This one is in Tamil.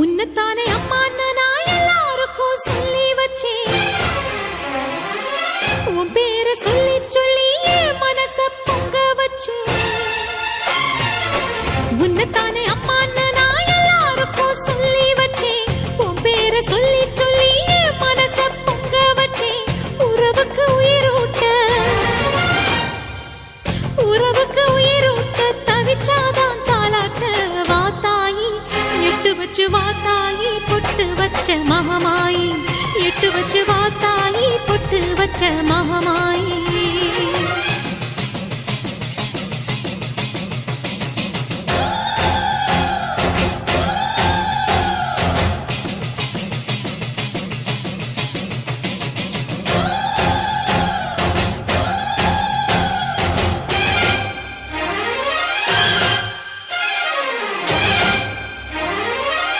உன்னத்தானே அம்மான்னு நான் எல்லாருக்கும் சொல்லி வச்சேன். உன் பேரை சொல்லி சொல்லி என் மனச பொங்க வச்சேன். உன்னத்தானே அம்மான்னு நான் எல்லாருக்கும் சொல்லி வச்சேன். உன் பேரை சொல்லி சொல்லி என் மனச பொங்க வச்சேன். உறவுக்கு உயிரூட்ட தவிச்சாதான் தாலாட்ட. வாத்தாயி எட்டு வச்சு வாத்தாயி பொட்டு வச்ச மகமாயி. எட்டு வச்சு வாத்தாயி பொட்டு வச்ச மகமாயி.